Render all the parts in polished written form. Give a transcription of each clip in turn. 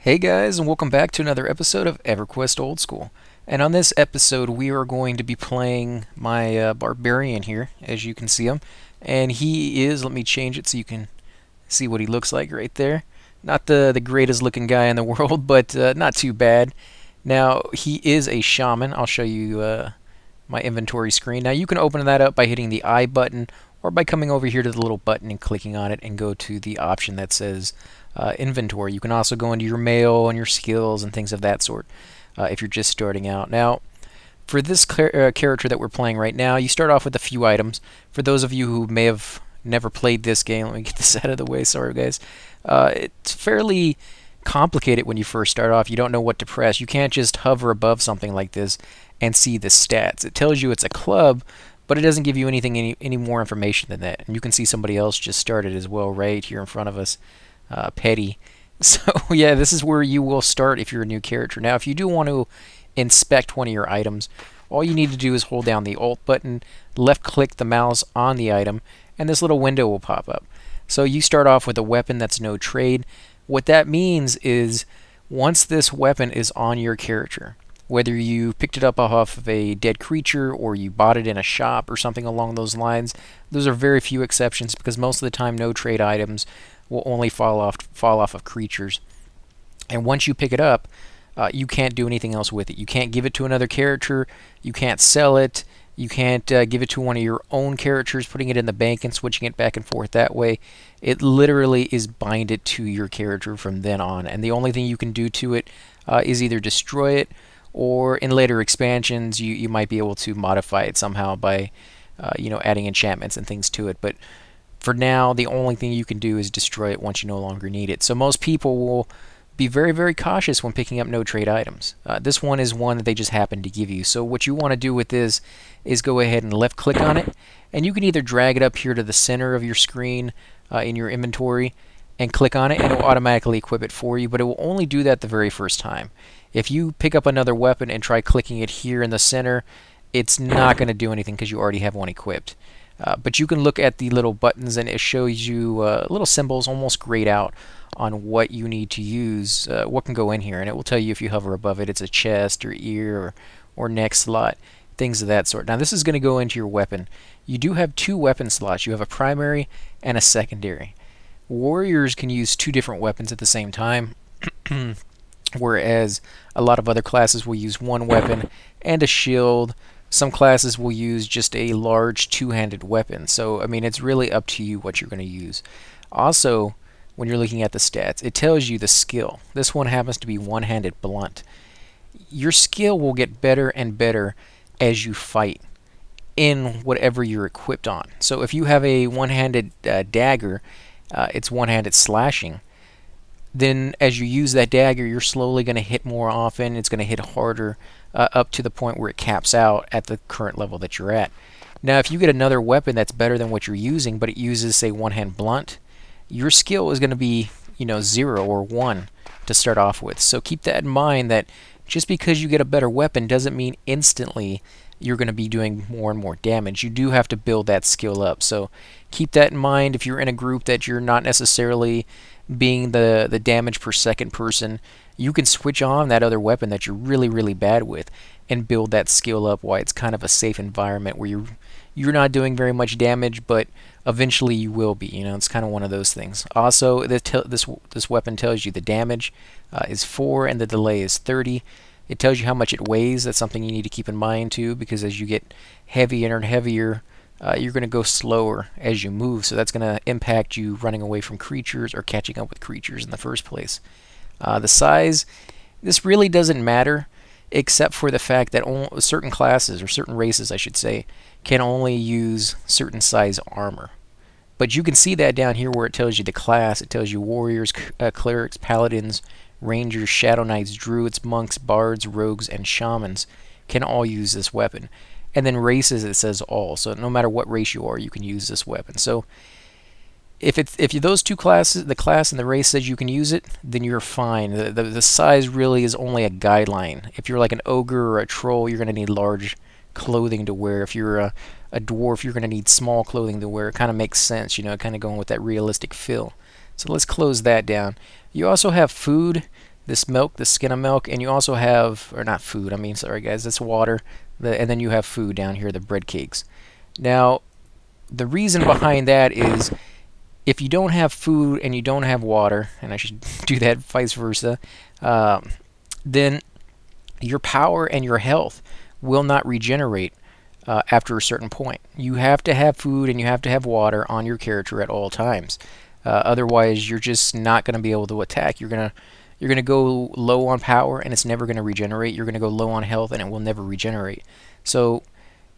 Hey guys, and welcome back to another episode of Everquest Old School. And on this episode, we are going to be playing my barbarian here, as you can see him. And he is, let me change it so you can see what he looks like right there. Not the greatest looking guy in the world, but not too bad. Now, he is a shaman. I'll show you my inventory screen. Now, you can open that up by hitting the I button, or by coming over here to the little button and clicking on it and go to the option that says inventory. You can also go into your mail and your skills and things of that sort if you're just starting out. Now, for this character that we're playing right now, you start off with a few items. For those of you who may have never played this game, let me get this out of the way, sorry guys. It's fairly complicated when you first start off. You don't know what to press. You can't just hover above something like this and see the stats. It tells you it's a club, but it doesn't give you any more information than that. And you can see somebody else just started as well right here in front of us. Petty. So yeah, this is where you will start if you're a new character. Now, if you do want to inspect one of your items, all you need to do is hold down the Alt button, left click the mouse on the item, and this little window will pop up. So you start off with a weapon that's no trade. What that means is once this weapon is on your character, whether you picked it up off of a dead creature or you bought it in a shop or something along those lines, those are very few exceptions because most of the time no trade items will only fall off of creatures. And once you pick it up, you can't do anything else with it. You can't give it to another character. You can't sell it. You can't give it to one of your own characters, putting it in the bank and switching it back and forth that way. It literally is binded to your character from then on. And the only thing you can do to it is either destroy it, or in later expansions, you might be able to modify it somehow by adding enchantments and things to it. But for now, the only thing you can do is destroy it once you no longer need it. So most people will be very, very cautious when picking up no trade items. This one is one that they just happen to give you. So what you want to do with this is go ahead and left click on it, and you can either drag it up here to the center of your screen in your inventory and click on it, and it will automatically equip it for you, but it will only do that the very first time. If you pick up another weapon and try clicking it here in the center, it's not going to do anything because you already have one equipped. But you can look at the little buttons and it shows you little symbols almost grayed out on what you need to use, what can go in here, and it will tell you if you hover above it, it's a chest or ear or neck slot, things of that sort. Now this is going to go into your weapon. You do have two weapon slots. You have a primary and a secondary. Warriors can use two different weapons at the same time, whereas a lot of other classes will use one weapon and a shield. Some classes will use just a large two-handed weapon. So, I mean, it's really up to you what you're going to use. Also, when you're looking at the stats, it tells you the skill. This one happens to be one-handed blunt. Your skill will get better and better as you fight in whatever you're equipped on. So if you have a one-handed dagger, it's one-handed slashing. Then as you use that dagger, you're slowly going to hit more often. It's going to hit harder up to the point where it caps out at the current level that you're at. Now, if you get another weapon that's better than what you're using, but it uses, say, one-hand blunt, your skill is going to be, 0 or 1 to start off with. So keep that in mind, that just because you get a better weapon doesn't mean instantly you're going to be doing more and more damage. You do have to build that skill up. So keep that in mind if you're in a group that you're not necessarily being the damage per second person. You can switch on that other weapon that you're really, really bad with and build that skill up while it's kind of a safe environment where you're not doing very much damage, but eventually you will be. It's kind of one of those things. Also, this weapon tells you the damage is 4 and the delay is 30. It tells you how much it weighs. That's something you need to keep in mind too, because as you get heavier and heavier, you're going to go slower as you move, so that's going to impact you running away from creatures or catching up with creatures in the first place. The size, this really doesn't matter, except for the fact that certain classes, or certain races I should say, can only use certain size armor. But you can see that down here where it tells you the class. It tells you warriors, clerics, paladins, rangers, shadow knights, druids, monks, bards, rogues, and shamans can all use this weapon. And then races, it says all. So no matter what race you are, you can use this weapon. So if those two classes, the class and the race, says you can use it, then you're fine. The size really is only a guideline. If you're like an ogre or a troll, you're going to need large clothing to wear. If you're a dwarf, you're going to need small clothing to wear. It kind of makes sense, kind of going with that realistic feel. So let's close that down. You also have food this milk, the skin of milk, and you also have, or not food, I mean, sorry guys, that's water, and then you have food down here, the bread cakes. Now, the reason behind that is if you don't have food and you don't have water, and I should do that vice versa, then your power and your health will not regenerate after a certain point. You have to have food and you have to have water on your character at all times. Otherwise, you're just not going to be able to attack. You're gonna go low on power and it's never going to regenerate. You're going to go low on health and it will never regenerate. So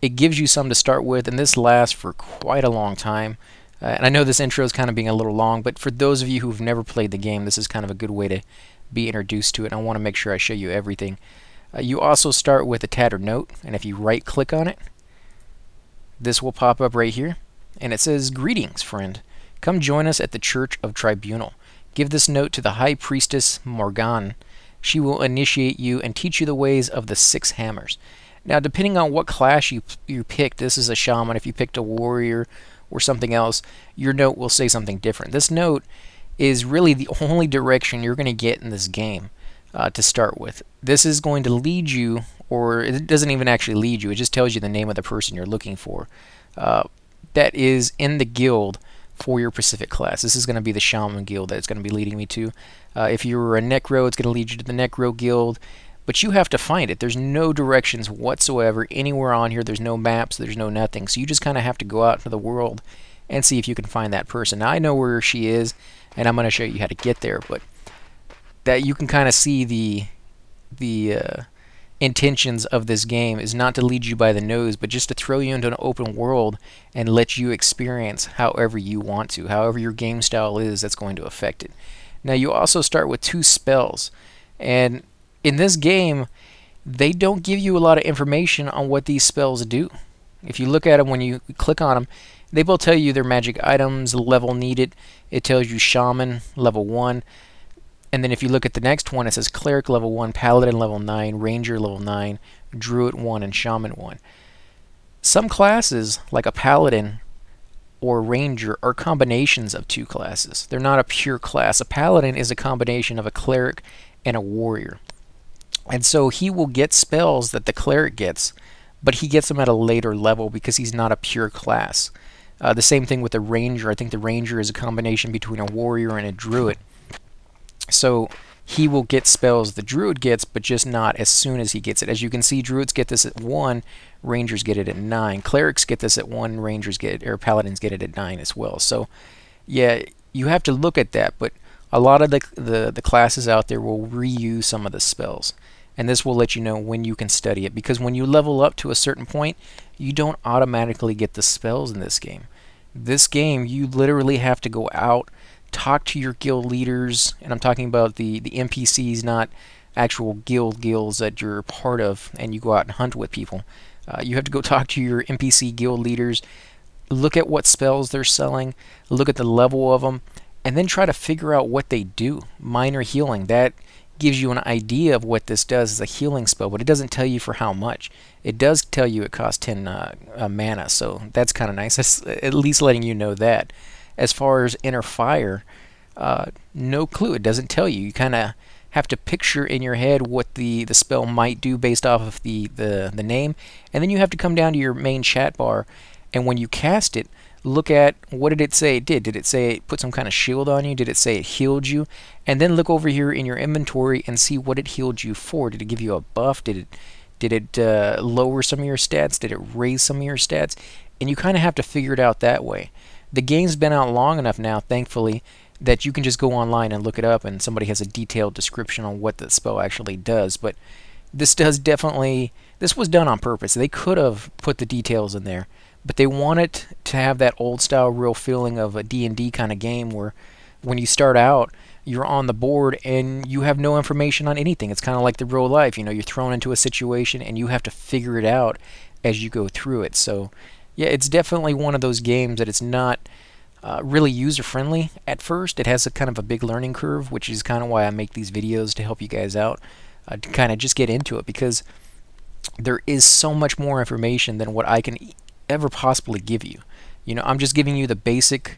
it gives you some to start with, and this lasts for quite a long time. And I know this intro is kind of being a little long, but for those of you who've never played the game, this is kind of a good way to be introduced to it. And I want to make sure I show you everything. You also start with a tattered note, and if you right click on it, this will pop up right here, and it says, "Greetings, friend. Come join us at the Church of Tribunal. Give this note to the High Priestess Morgan. She will initiate you and teach you the ways of the 6 hammers." Now, depending on what class you picked, this is a shaman. If you picked a warrior or something else, your note will say something different. This note is really the only direction you're going to get in this game to start with. This is going to lead you, or it doesn't even actually lead you, it just tells you the name of the person you're looking for. That is in the guild for your Pacific class. This is going to be the Shaman Guild that it's going to be leading me to. If you were a Necro, it's going to lead you to the Necro Guild, but you have to find it. There's no directions whatsoever anywhere on here. There's no maps, there's no nothing. So you just kind of have to go out into the world and see if you can find that person. Now, I know where she is, and I'm going to show you how to get there, but that you can kind of see the intentions of this game is not to lead you by the nose, but just to throw you into an open world and let you experience however you want to. However your game style is, that's going to affect it. Now, you also start with 2 spells, and in this game, they don't give you a lot of information on what these spells do. If you look at them, when you click on them, they will tell you their magic items, level needed. It tells you Shaman, level 1. And then if you look at the next one, it says Cleric, level 1, Paladin, level 9, Ranger, level 9, Druid, 1, and Shaman, 1. Some classes, like a Paladin or Ranger, are combinations of 2 classes. They're not a pure class. A Paladin is a combination of a Cleric and a Warrior. And so he will get spells that the Cleric gets, but he gets them at a later level because he's not a pure class. The same thing with the Ranger. I think the Ranger is a combination between a Warrior and a Druid. So he will get spells the Druid gets, but just not as soon as he gets it. As you can see, Druids get this at 1, Rangers get it at 9. Clerics get this at 1, Rangers get it, or Paladins get it at 9 as well. So yeah, you have to look at that, but a lot of the classes out there will reuse some of the spells. And this will let you know when you can study it, because when you level up to a certain point, you don't automatically get the spells in this game. This game, you literally have to go out, talk to your guild leaders, and I'm talking about the NPCs, not actual guilds that you're part of, and you go out and hunt with people. You have to go talk to your NPC guild leaders, look at what spells they're selling, look at the level of them, and then try to figure out what they do. Minor healing, that gives you an idea of what this does as a healing spell, but it doesn't tell you for how much. It does tell you it costs 10 mana, so that's kind of nice. That's at least letting you know that. As far as Inner Fire, no clue. It doesn't tell you. You kind of have to picture in your head what the spell might do based off of the name, and then you have to come down to your main chat bar, and when you cast it, look at what did it say it did. Did it say it put some kind of shield on you? Did it say it healed you? And then look over here in your inventory and see what it healed you for. Did it give you a buff? Did it lower some of your stats? Did it raise some of your stats? And you kind of have to figure it out that way. The game's been out long enough now, thankfully, that you can just go online and look it up and somebody has a detailed description on what the spell actually does. But this was done on purpose. They could have put the details in there, but they wanted to have that old style real feeling of a D&D kind of game where when you start out, you're on the board and you have no information on anything. It's kind of like the real life. You know, you're thrown into a situation and you have to figure it out as you go through it. So yeah, it's definitely one of those games that it's not really user-friendly at first. It has a kind of a big learning curve, which is kind of why I make these videos to help you guys out, to kind of just get into it, because there is so much more information than what I can ever possibly give you. You know, I'm just giving you the basic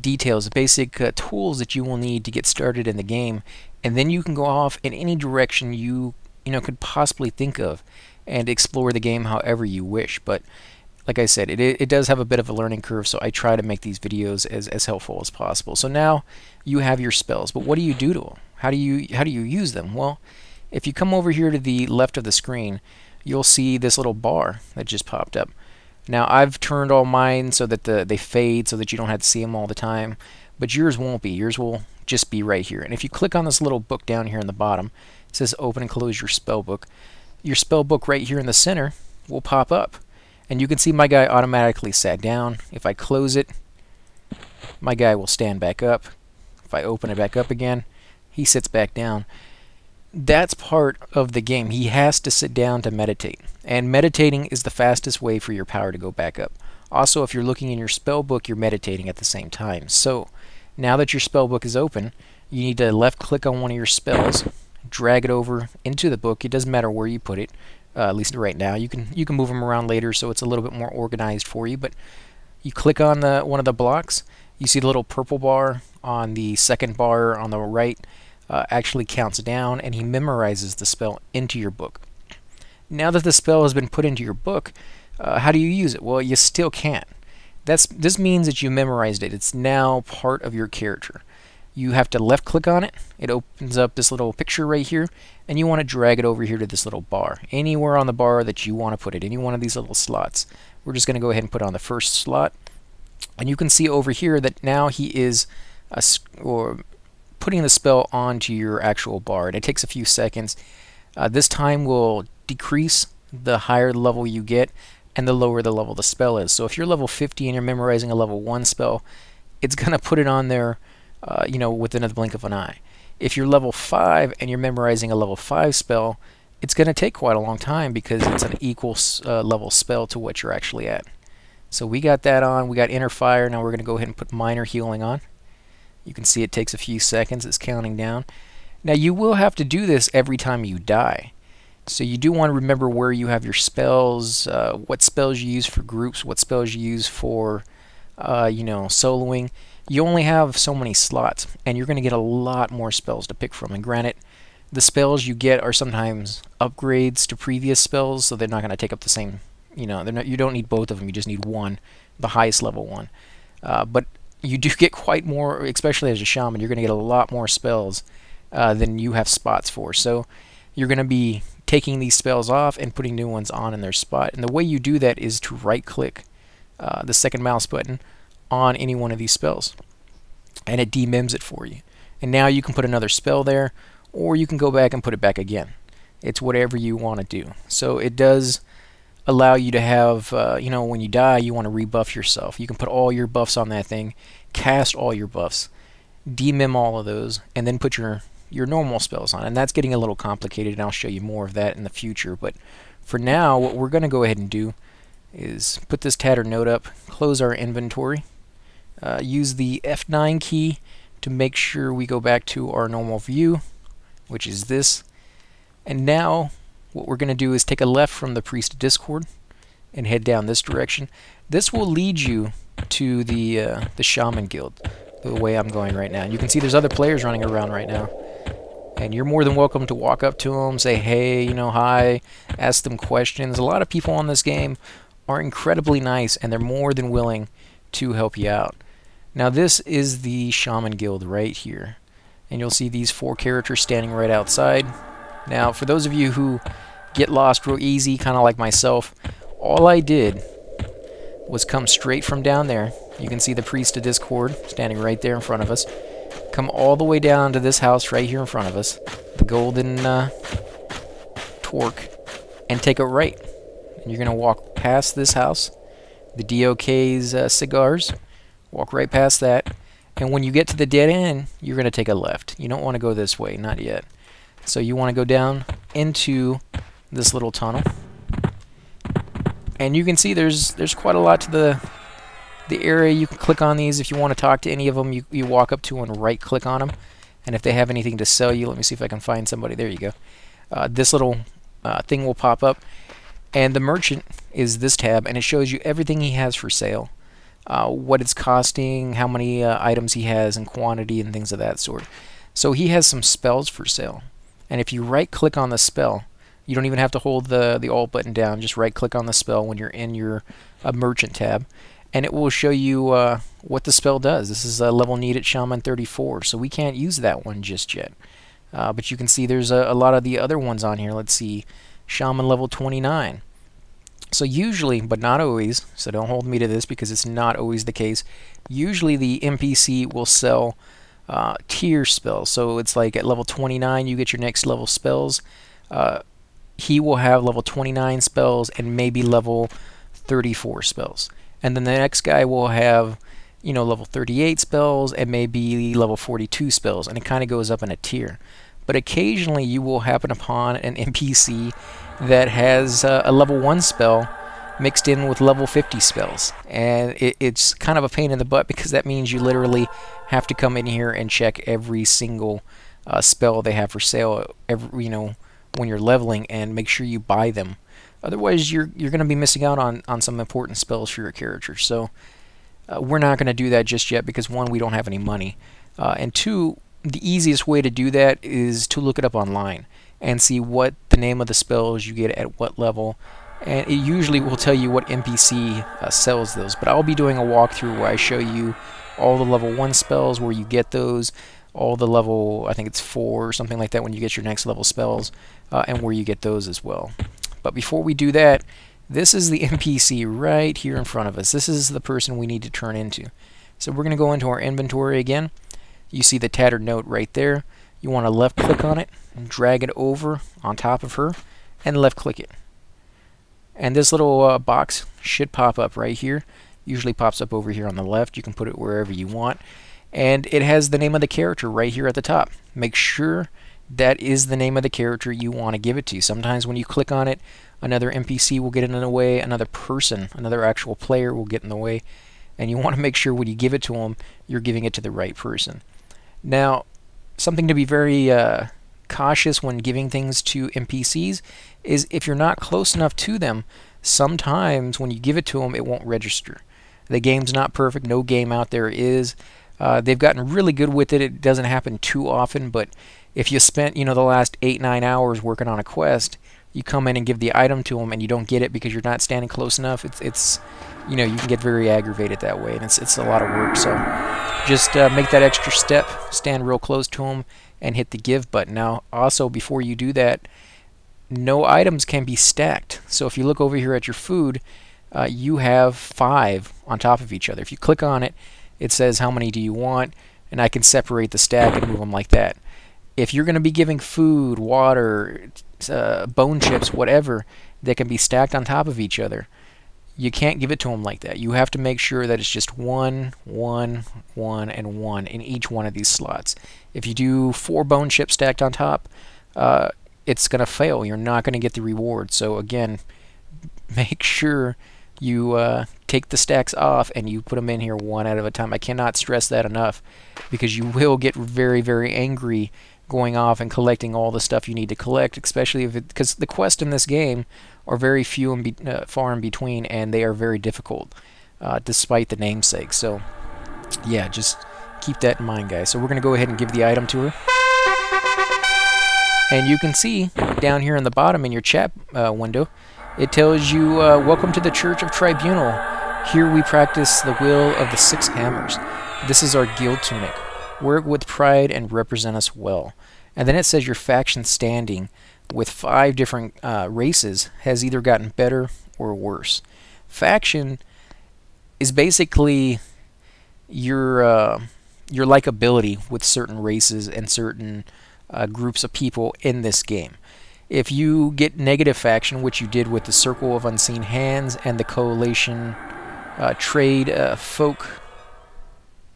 details, the basic tools that you will need to get started in the game, and then you can go off in any direction you could possibly think of and explore the game however you wish. But like I said, it does have a bit of a learning curve, so I try to make these videos as helpful as possible. So now you have your spells, but what do you do to them? How do you use them? Well, if you come over here to the left of the screen, you'll see this little bar that just popped up. Now I've turned all mine so that they fade so that you don't have to see them all the time, but yours won't be. Yours will just be right here. And if you click on this little book down here in the bottom, it says open and close your spell book. Your spell book right here in the center will pop up. And you can see my guy automatically sat down. If I close it, my guy will stand back up. If I open it back up again, he sits back down. That's part of the game. He has to sit down to meditate. And meditating is the fastest way for your power to go back up. Also, if you're looking in your spell book, you're meditating at the same time. So, now that your spell book is open, you need to left click on one of your spells, drag it over into the book. It doesn't matter where you put it. At least right now. You can move them around later, so it's a little bit more organized for you. But you click on one of the blocks, you see the little purple bar on the second bar on the right actually counts down, and he memorizes the spell into your book. Now that the spell has been put into your book, how do you use it? Well, you still can't. This means that you memorized it. It's now part of your character. You have to left click on it. It opens up this little picture right here, and you want to drag it over here to this little bar. Anywhere on the bar that you want to put it, any one of these little slots. We're just going to go ahead and put it on the first slot. And you can see over here that now he is putting the spell onto your actual bar. And it takes a few seconds. This time will decrease the higher level you get and the lower the level the spell is. So if you're level 50 and you're memorizing a level 1 spell, it's going to put it on there within a blink of an eye. If you're level 5 and you're memorizing a level 5 spell, it's going to take quite a long time because it's an equal level spell to what you're actually at. So we got that on. We got Inner Fire. Now we're going to go ahead and put Minor Healing on. You can see it takes a few seconds. It's counting down. Now you will have to do this every time you die. So you do want to remember where you have your spells, what spells you use for groups, what spells you use for soloing. You only have so many slots, and you're going to get a lot more spells to pick from. And granted, the spells you get are sometimes upgrades to previous spells, so they're not going to take up the same, you don't need both of them, you just need one, the highest level one. But you do get quite more, especially as a shaman, you're going to get a lot more spells than you have spots for. So you're going to be taking these spells off and putting new ones on in their spot. And the way you do that is to right-click the second mouse button on any one of these spells, and it demims it for you. And now you can put another spell there, or you can go back and put it back again. It's whatever you want to do. So it does allow you to have, when you die, you want to rebuff yourself. You can put all your buffs on that thing, cast all your buffs, demim all of those, and then put your normal spells on. And that's getting a little complicated, and I'll show you more of that in the future. But for now, what we're going to go ahead and do is put this tattered note up, close our inventory, use the F9 key to make sure we go back to our normal view, which is this. And now what we're going to do is take a left from the Priest of Discord and head down this direction. This will lead you to the Shaman Guild, the way I'm going right now. And you can see there's other players running around right now. And you're more than welcome to walk up to them, say hey, hi, ask them questions. A lot of people on this game are incredibly nice, and they're more than willing to help you out. Now this is the Shaman Guild right here, and you'll see these 4 characters standing right outside. Now for those of you who get lost real easy, kind of like myself, all I did was come straight from down there. You can see the Priest of Discord standing right there in front of us. Come all the way down to this house right here in front of us, the golden torque, and take a right. And you're going to walk past this house, the DOK's cigars, walk right past that, and when you get to the dead end, you're going to take a left. You don't want to go this way, not yet. So you want to go down into this little tunnel, and you can see there's quite a lot to the area. You can click on these if you want to talk to any of them. You walk up to and right click on them, and if they have anything to sell you, let me see if I can find somebody. There you go. This little thing will pop up, and the merchant is this tab, and it shows you everything he has for sale, what it's costing, how many items he has in quantity, and things of that sort. So he has some spells for sale. And if you right click on the spell, you don't even have to hold the alt button down, just right click on the spell when you're in your merchant tab, and it will show you what the spell does. This is a level needed Shaman 34, so we can't use that one just yet. But you can see there's a lot of the other ones on here. Let's see, Shaman level 29. So usually, but not always, so don't hold me to this because it's not always the case, usually the NPC will sell tier spells. So it's like at level 29 you get your next level spells. He will have level 29 spells and maybe level 34 spells. And then the next guy will have, you know, level 38 spells and maybe level 42 spells, and it kind of goes up in a tier. But occasionally you will happen upon an NPC that has a level 1 spell mixed in with level 50 spells, and it's kind of a pain in the butt because that means you literally have to come in here and check every single spell they have for sale you know, when you're leveling, and make sure you buy them. Otherwise you're going to be missing out on some important spells for your character. So we're not going to do that just yet because, one, we don't have any money, and two, the easiest way to do that is to look it up online and see what the name of the spells you get at what level, and it usually will tell you what NPC sells those. But I'll be doing a walkthrough where I show you all the level 1 spells, where you get those, all the level, I think it's 4 or something like that when you get your next level spells, and where you get those as well. But before we do that, this is the NPC right here in front of us. This is the person we need to turn into. So we're going to go into our inventory again. You see the tattered note right there. You want to left click on it and drag it over on top of her and left click it. And this little box should pop up right here. Usually pops up over here on the left. You can put it wherever you want. And it has the name of the character right here at the top. Make sure that is the name of the character you want to give it to. Sometimes when you click on it, another NPC will get in the way, another person, another actual player will get in the way, and you want to make sure when you give it to them, you're giving it to the right person. Now, something to be very cautious when giving things to NPCs is if you're not close enough to them, sometimes when you give it to them, it won't register. The game's not perfect. No game out there is. They've gotten really good with it. It doesn't happen too often, but if you spent, you know, the last 8-9 hours working on a quest, you come in and give the item to them and you don't get it because you're not standing close enough, it's you know, you can get very aggravated that way, and it's a lot of work. So just make that extra step, stand real close to them, and hit the give button. Now, also, before you do that, no items can be stacked. So if you look over here at your food, you have 5 on top of each other. If you click on it, it says how many do you want, and I can separate the stack and move them like that. If you're going to be giving food, water, bone chips, whatever, that can be stacked on top of each other, you can't give it to them like that. You have to make sure that it's just 1, 1, 1, and 1 in each one of these slots. If you do 4 bone chips stacked on top, it's going to fail. You're not going to get the reward. So again, make sure you take the stacks off and you put them in here one at a time. I cannot stress that enough, because you will get very, very angry going off and collecting all the stuff you need to collect, especially if because the quests in this game are very few and far in between, and they are very difficult, despite the namesake. So yeah, just keep that in mind, guys. So we're going to go ahead and give the item to her. And you can see down here in the bottom in your chat window, it tells you, welcome to the Church of Tribunal. Here we practice the will of the 6 hammers. This is our guild tunic. Work with pride and represent us well. And then it says your faction standing with 5 different races has either gotten better or worse. Faction is basically your likability with certain races and certain groups of people in this game. If you get negative faction, which you did with the Circle of Unseen Hands and the Coalition Trade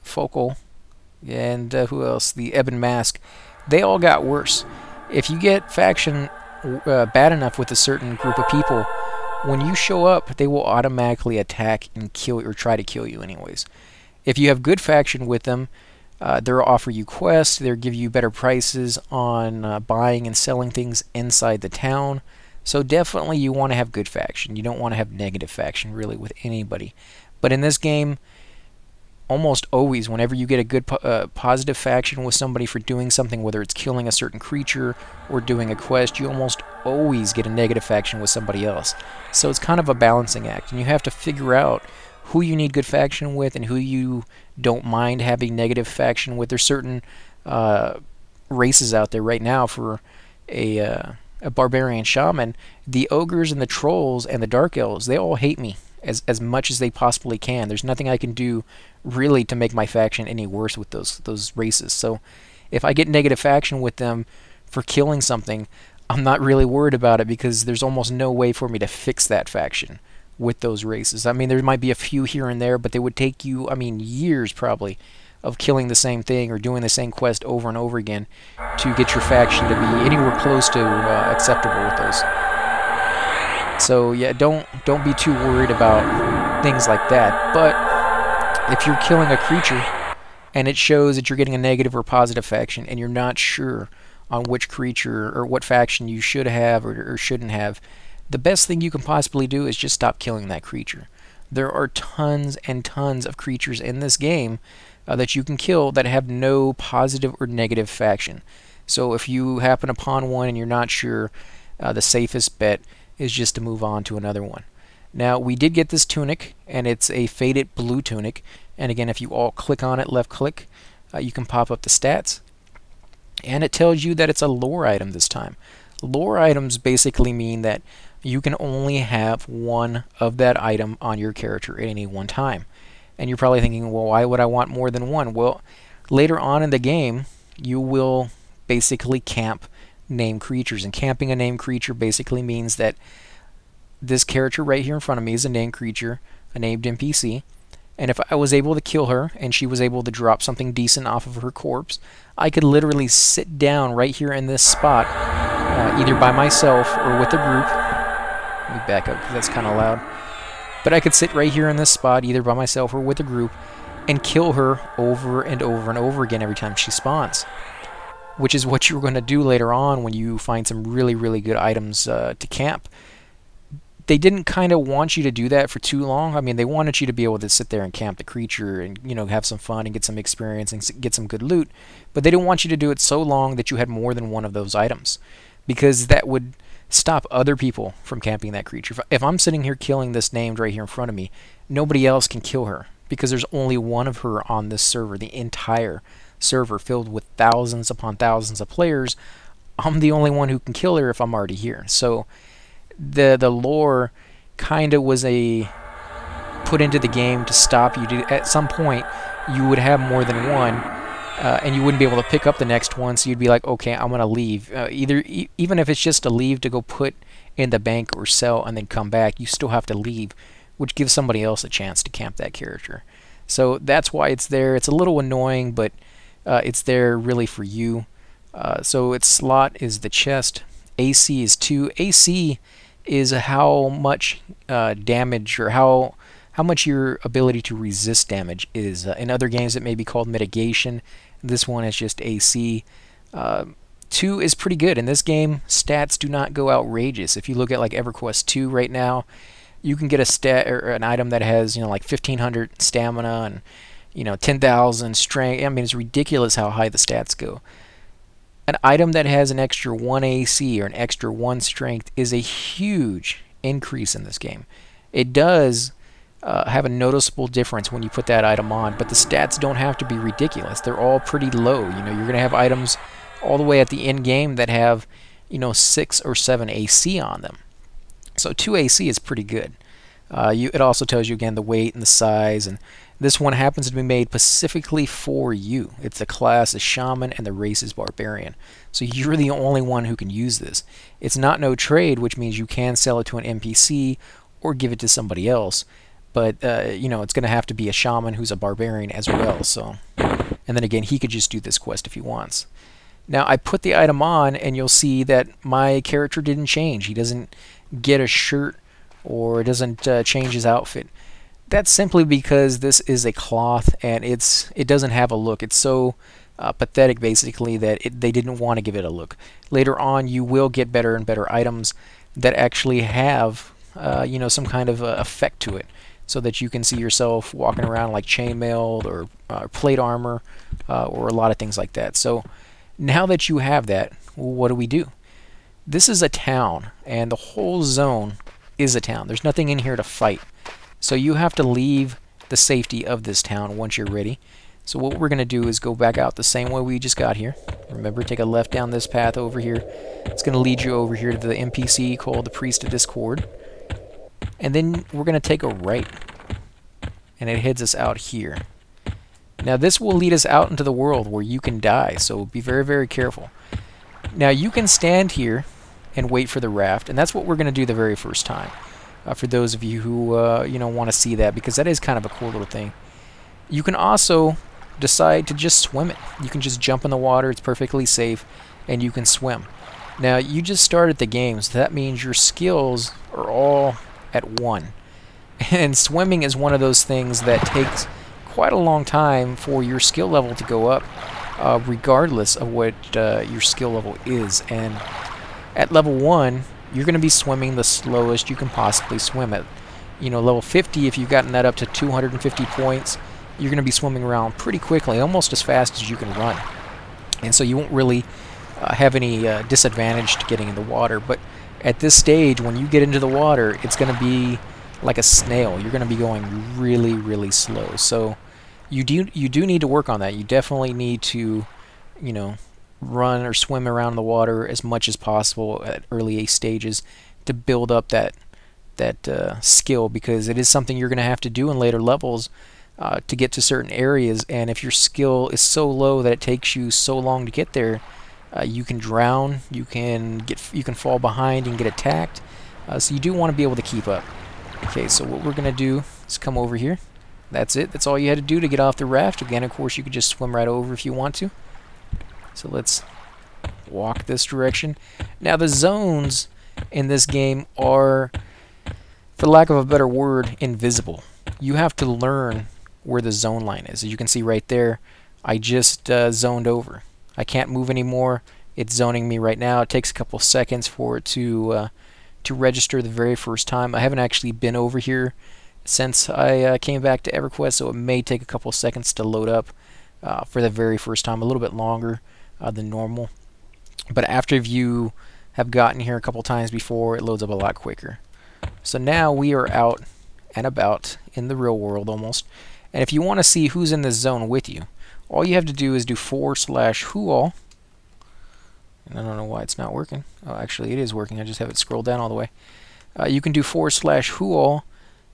Focal, and who else? The Ebon Mask. They all got worse. If you get faction bad enough with a certain group of people, when you show up, they will automatically attack and kill or try to kill you anyways. If you have good faction with them, they'll offer you quests, they'll give you better prices on buying and selling things inside the town. So definitely you want to have good faction. You don't want to have negative faction really with anybody. But in this game, almost always, whenever you get a good positive faction with somebody for doing something, whether it's killing a certain creature or doing a quest, you almost always get a negative faction with somebody else. So it's kind of a balancing act, and you have to figure out who you need good faction with and who you don't mind having negative faction with. There's certain races out there right now for a barbarian shaman. The ogres and the trolls and the dark elves, they all hate me as much as they possibly can. There's nothing I can do really to make my faction any worse with those races. So if I get negative faction with them for killing something, I'm not really worried about it, because there's almost no way for me to fix that faction with those races. I mean, there might be a few here and there, but they would take you, I mean, years probably of killing the same thing or doing the same quest over and over again to get your faction to be anywhere close to acceptable with those. So yeah, don't be too worried about things like that. But if you're killing a creature and it shows that you're getting a negative or positive faction and you're not sure on which creature or what faction you should have or shouldn't have, the best thing you can possibly do is just stop killing that creature. There are tons and tons of creatures in this game that you can kill that have no positive or negative faction. So if you happen upon one and you're not sure, the safest bet is just to move on to another one. Now, we did get this tunic, and it's a faded blue tunic. And again, if you all click on it, left click, you can pop up the stats. And it tells you that it's a lore item this time. Lore items basically mean that you can only have one of that item on your character at any one time. And you're probably thinking, well, why would I want more than one? Well, later on in the game, you will basically camp named creatures. And camping a named creature basically means that this character right here in front of me is a named creature, a named NPC. And if I was able to kill her and she was able to drop something decent off of her corpse, I could literally sit down right here in this spot, either by myself or with a group. Let me back up because that's kind of loud. But I could sit right here in this spot, either by myself or with a group, and kill her over and over and over again every time she spawns. Which is what you're going to do later on when you find some really, really good items to camp. They didn't kind of want you to do that for too long. I mean, they wanted you to be able to sit there and camp the creature and, you know, have some fun and get some experience and get some good loot. But they didn't want you to do it so long that you had more than one of those items, because that would stop other people from camping that creature. If I'm sitting here killing this named right here in front of me, nobody else can kill her, because there's only one of her on this server, the entire server filled with thousands upon thousands of players. I'm the only one who can kill her if I'm already here. So the lore kind of was put into the game to stop you to, at some point you would have more than one, and you wouldn't be able to pick up the next one, so you'd be like, okay, I'm gonna leave. Even if it's just to leave to go put in the bank or sell and then come back, you still have to leave, which gives somebody else a chance to camp that character. So that's why it's there. It's a little annoying, but it's there really for you. So its slot is the chest. AC is 2. AC is how much damage, or how much your ability to resist damage is. In other games it may be called mitigation. This one is just AC. 2 is pretty good. In this game, stats do not go outrageous. If you look at like Everquest 2 right now, you can get a stat or an item that has, you know, like 1500 stamina and, you know, 10,000 strength. I mean, it's ridiculous how high the stats go. An item that has an extra 1 AC or an extra 1 strength is a huge increase in this game. It does have a noticeable difference when you put that item on, but the stats don't have to be ridiculous. They're all pretty low. You know, you're going to have items all the way at the end game that have, you know, 6 or 7 AC on them. So 2 AC is pretty good. It also tells you again the weight and the size, and this one happens to be made specifically for you. It's the class is Shaman and the race is Barbarian. So you're the only one who can use this. It's not no trade, which means you can sell it to an NPC or give it to somebody else. But you know, it's going to have to be a Shaman who's a Barbarian as well. So, and then again, he could just do this quest if he wants. Now I put the item on, and you'll see that my character didn't change. He doesn't get a shirt, or it doesn't change his outfit. That's simply because this is a cloth, and it doesn't have a look. It's so pathetic, basically, that they didn't want to give it a look. Later on, you will get better and better items that actually have you know, some kind of effect to it. so that you can see yourself walking around like chainmail or plate armor or a lot of things like that. So now that you have that, what do? This is a town, and the whole zone is a town. There's nothing in here to fight. So you have to leave the safety of this town once you're ready. So what we're going to do is go back out the same way we just got here. Remember, take a left down this path over here. It's going to lead you over here to the NPC called the Priest of Discord. And then we're going to take a right. And it heads us out here. Now this will lead us out into the world where you can die, so be very, very careful. Now you can stand here and wait for the raft, and that's what we're going to do the very first time. For those of you who you know, want to see that, because that is kind of a cool little thing. You can also decide to just swim it. You can just jump in the water, it's perfectly safe, and you can swim. Now you just started the game, so that means your skills are all at 1. And swimming is one of those things that takes quite a long time for your skill level to go up, regardless of what your skill level is. And at level 1, you're going to be swimming the slowest you can possibly swim at. You know, level 50, if you've gotten that up to 250 points, you're going to be swimming around pretty quickly, almost as fast as you can run. And so you won't really have any disadvantage to getting in the water. But at this stage, when you get into the water, it's going to be like a snail. You're going to be going really, really slow. So you do need to work on that. You definitely need to, you know, run or swim around the water as much as possible at early stages to build up that skill, because it is something you're going to have to do in later levels to get to certain areas. And if your skill is so low that it takes you so long to get there, you can drown, you can fall behind and get attacked. So you do want to be able to keep up. Okay, so what we're going to do is come over here. That's it. That's all you had to do to get off the raft. Again, of course, you could just swim right over if you want to. So let's walk this direction. Now, the zones in this game are, for lack of a better word, invisible. You have to learn where the zone line is. As you can see right there, I just zoned over. I can't move anymore. It's zoning me right now. It takes a couple seconds for it to register the very first time. I haven't actually been over here since I came back to Everquest, so it may take a couple seconds to load up for the very first time, a little bit longer than normal. But after you have gotten here a couple times before, it loads up a lot quicker. So now we are out and about in the real world almost. And if you want to see who's in this zone with you, all you have to do is do /whoall. And I don't know why it's not working. Oh, actually it is working. I just have it scroll down all the way. You can do /whoall,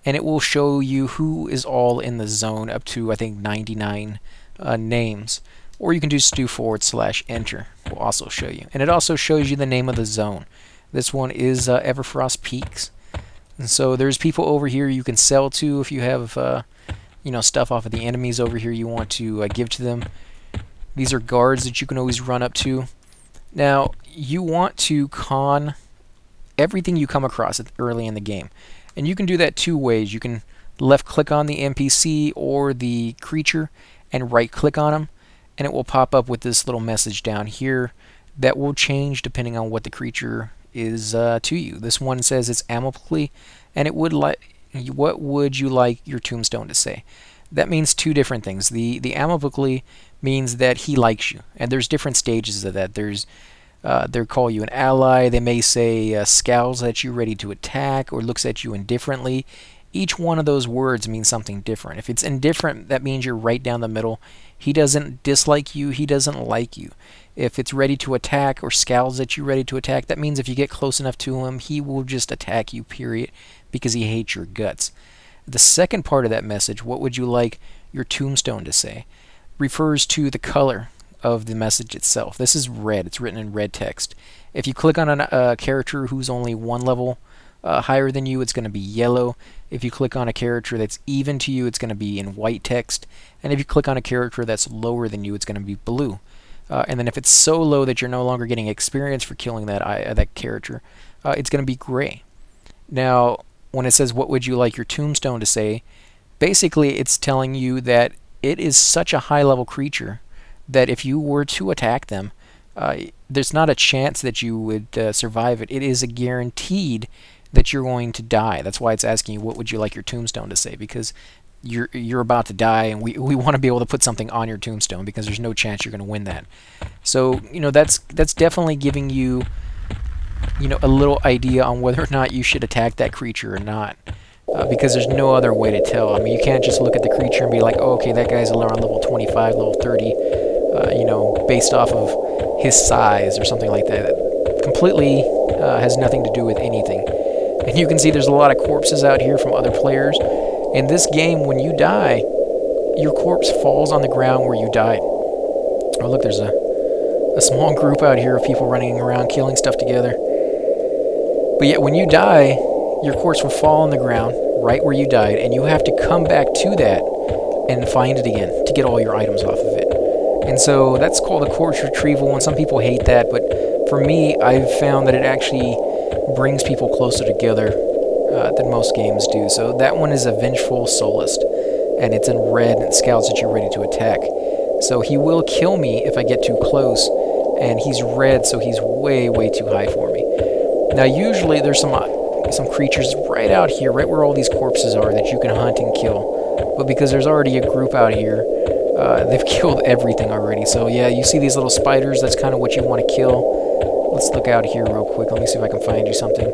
and it will show you who is all in the zone up to, I think, 99 names. Or you can just do /enter. Will also show you. And it also shows you the name of the zone. This one is Everfrost Peaks. And so there's people over here you can sell to if you have you know, stuff off of the enemies over here you want to give to them. These are guards that you can always run up to. Now, you want to con everything you come across early in the game. And you can do that 2 ways. You can left click on the NPC or the creature and right click on them, and it will pop up with this little message down here that will change depending on what the creature is to you. This one says it's amicably, and it would like, what would you like your tombstone to say? That means 2 different things. The amicably means that he likes you, and there's different stages of that. There's they call you an ally. They may say scowls at you, ready to attack, or looks at you indifferently. Each one of those words means something different. If it's indifferent, that means you're right down the middle. He doesn't dislike you, he doesn't like you. If it's ready to attack or scowls at you, ready to attack, that means if you get close enough to him, he will just attack you, period, because he hates your guts. The second part of that message, what would you like your tombstone to say, refers to the color of the message itself. This is red. It's written in red text. If you click on a character who's only 1 level higher than you, it's going to be yellow. If you click on a character that's even to you, it's going to be in white text. And if you click on a character that's lower than you, it's going to be blue. And then if it's so low that you're no longer getting experience for killing that character, it's going to be gray. Now, when it says, what would you like your tombstone to say, basically it's telling you that it is such a high-level creature that if you were to attack them, there's not a chance that you would survive it. It is a guaranteed that you're going to die. That's why it's asking you what would you like your tombstone to say, because you're about to die, and we want to be able to put something on your tombstone because there's no chance you're going to win that. So, you know, that's definitely giving you, you know, a little idea on whether or not you should attack that creature or not. Because there's no other way to tell. I mean, you can't just look at the creature and be like, oh, okay, that guy's around level 25, level 30, you know, based off of his size or something like that. It completely has nothing to do with anything. And you can see there's a lot of corpses out here from other players. In this game, when you die, your corpse falls on the ground where you died. Oh, look, there's a small group out here of people running around killing stuff together. But yet, when you die, your corpse will fall on the ground right where you died, and you have to come back to that and find it again to get all your items off of it. And so that's called a corpse retrieval, and some people hate that, but for me, I've found that it actually brings people closer together than most games do. So that one is a Vengeful Soulist, and it's in red, and it scouts that you're ready to attack. So he will kill me if I get too close, and he's red, so he's way, way too high for me. Now, usually there's some creatures right out here, right where all these corpses are, that you can hunt and kill. But because there's already a group out here, they've killed everything already. So yeah, you see these little spiders, that's kind of what you want to kill. Let's look out here real quick. Let me see if I can find you something.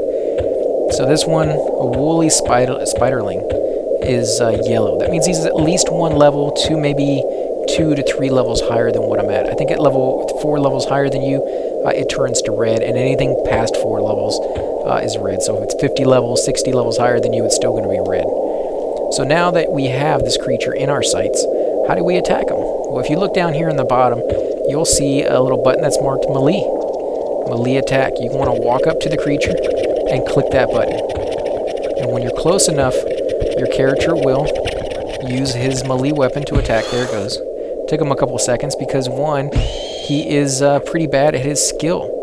So this one, a woolly spiderling, is yellow. That means he's at least one level to maybe 2 to 3 levels higher than what I'm at. I think at level 4 levels higher than you, it turns to red, and anything past 4 levels is red. So if it's 50 levels, 60 levels higher than you, it's still going to be red. So now that we have this creature in our sights, how do we attack him? Well, if you look down here in the bottom, you'll see a little button that's marked melee. Melee attack. You want to walk up to the creature and click that button. And when you're close enough, your character will use his melee weapon to attack. There it goes. Took him a couple seconds because, one, he is pretty bad at his skill.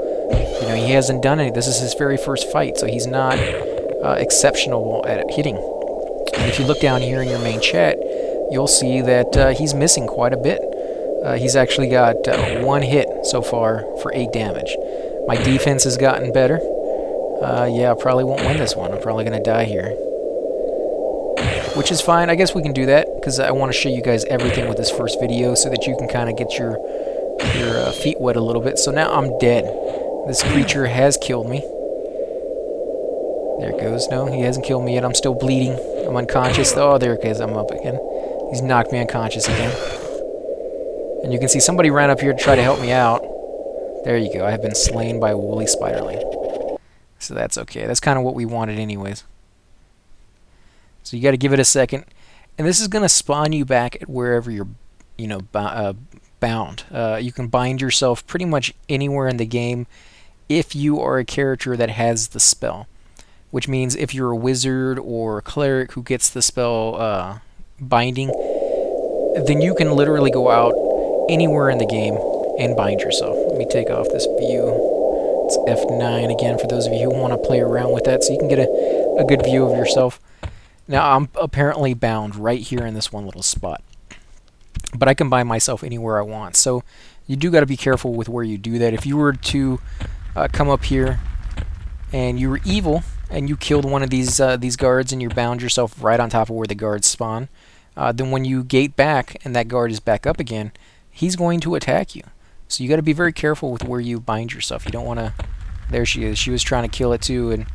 You know, he hasn't done any. This is his very first fight, so he's not exceptional at hitting. And if you look down here in your main chat, you'll see that he's missing quite a bit. He's actually got 1 hit so far for 8 damage. My defense has gotten better. Yeah, I probably won't win this one. I'm probably going to die here. Which is fine. I guess we can do that, because I want to show you guys everything with this first video so that you can kind of get your feet wet a little bit. So now I'm dead. This creature has killed me. There it goes. No, he hasn't killed me yet. I'm still bleeding. I'm unconscious. Oh, there it is. I'm up again. He's knocked me unconscious again. And you can see somebody ran up here to try to help me out. There you go. I have been slain by a woolly spiderling. So that's okay. That's kind of what we wanted anyways. So you got to give it a second. And this is going to spawn you back at wherever you're, you know, bound. You can bind yourself pretty much anywhere in the game if you are a character that has the spell. Which means if you're a wizard or a cleric who gets the spell binding, then you can literally go out anywhere in the game and bind yourself. Let me take off this view. It's F9 again for those of you who want to play around with that so you can get a good view of yourself. Now I'm apparently bound right here in this one little spot. But I can bind myself anywhere I want. So you do got to be careful with where you do that. If you were to come up here and you were evil and you killed one of these guards and you bound yourself right on top of where the guards spawn, then when you gate back and that guard is back up again, he's going to attack you. So you got to be very careful with where you bind yourself. You don't want to... There she is. She was trying to kill it too, and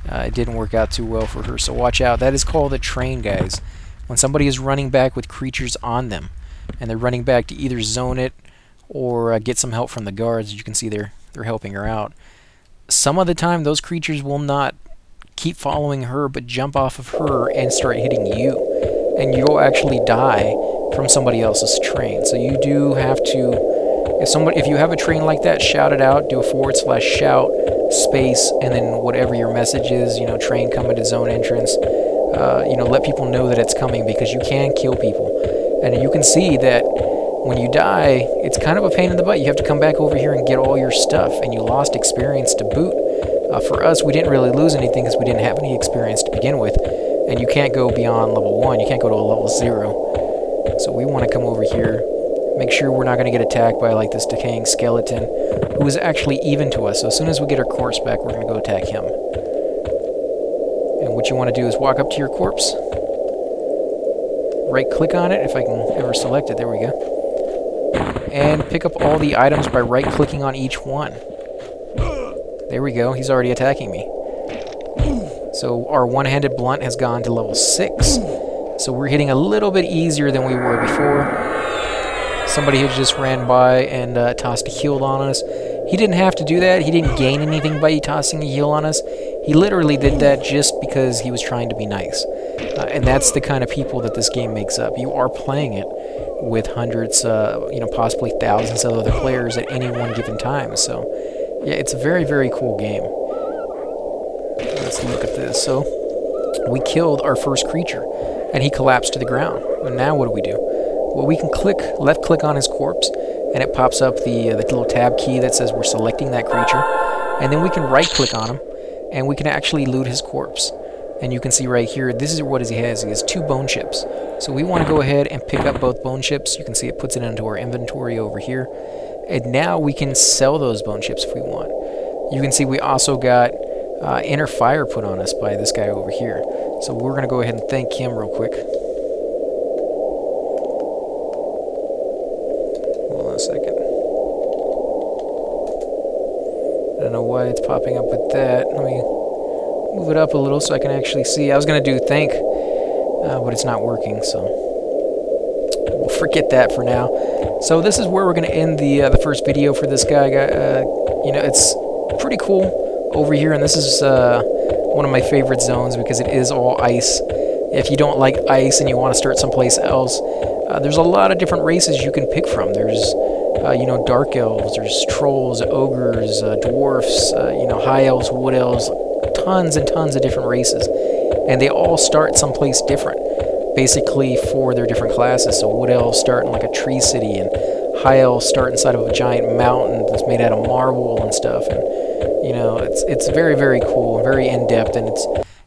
it didn't work out too well for her. So watch out. That is called a train, guys. When somebody is running back with creatures on them, and they're running back to either zone it or get some help from the guards, you can see they're helping her out. Some of the time, those creatures will not keep following her, but jump off of her and start hitting you, and you'll actually die from somebody else's train. So you do have to, if you have a train like that, shout it out. Do a /shout space and then whatever your message is. You know, train coming to zone entrance. You know, let people know that it's coming, because you can kill people, and you can see that when you die, it's kind of a pain in the butt. You have to come back over here and get all your stuff, and you lost experience to boot. For us, we didn't really lose anything because we didn't have any experience to begin with, and you can't go beyond level 1. You can't go to a level 0. So we want to come over here, make sure we're not going to get attacked by like this decaying skeleton, who is actually even to us. So as soon as we get our corpse back, we're going to go attack him. And what you want to do is walk up to your corpse, right click on it, if I can ever select it, there we go, and pick up all the items by right clicking on each one. There we go, he's already attacking me. So our one-handed blunt has gone to level 6. So we're hitting a little bit easier than we were before. Somebody had just ran by and tossed a heal on us. He didn't have to do that. He didn't gain anything by tossing a heal on us. He literally did that just because he was trying to be nice. And that's the kind of people that this game makes up. You are playing it with hundreds, possibly thousands of other players at any one given time. So, yeah, it's a very, very cool game. Let's look at this. So, we killed our first creature, and he collapsed to the ground. And now what do? Well, we can left click on his corpse, and it pops up the little tab key that says we're selecting that creature. And then we can right click on him, and we can actually loot his corpse. And you can see right here, this is what he has. He has 2 bone chips. So we want to go ahead and pick up both bone chips. You can see it puts it into our inventory over here. And now we can sell those bone chips if we want. You can see we also got inner fire put on us by this guy over here. So we're going to go ahead and thank him real quick. Hold on a second. I don't know why it's popping up with that. Let me move it up a little so I can actually see. I was going to do thank, but it's not working, so we'll forget that for now. So this is where we're going to end the first video for this guy. It's pretty cool over here, and this is one of my favorite zones because it is all ice. If you don't like ice and you want to start someplace else, there's a lot of different races you can pick from. There's dark elves, there's trolls, ogres, dwarfs, high elves, wood elves, tons and tons of different races, and they all start someplace different, basically for their different classes. So wood elves start in like a tree city, and high elves start inside of a giant mountain that's made out of marble and stuff. And it's very, very cool, very in depth, and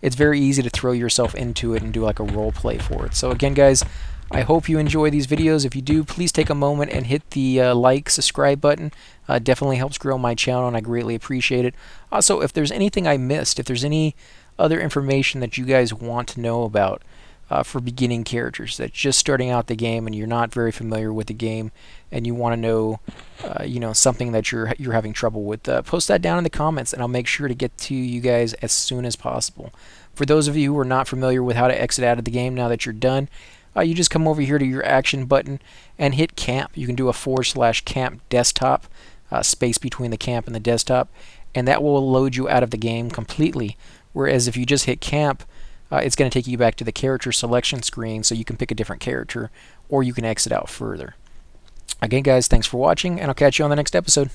it's very easy to throw yourself into it and do like a role play for it. So again, guys, I hope you enjoy these videos. If you do, please take a moment and hit the like, subscribe button. Definitely helps grow my channel, and I greatly appreciate it. Also, if there's anything I missed, if there's any other information that you guys want to know about for beginning characters that's just starting out the game and you're not very familiar with the game and you want to know, something that you're having trouble with, post that down in the comments, and I'll make sure to get to you guys as soon as possible. For those of you who are not familiar with how to exit out of the game now that you're done, you just come over here to your action button and hit camp. You can do a /camp desktop, space between the camp and the desktop, and that will load you out of the game completely. Whereas if you just hit camp, it's going to take you back to the character selection screen, so you can pick a different character or you can exit out further. Again, guys, thanks for watching, and I'll catch you on the next episode.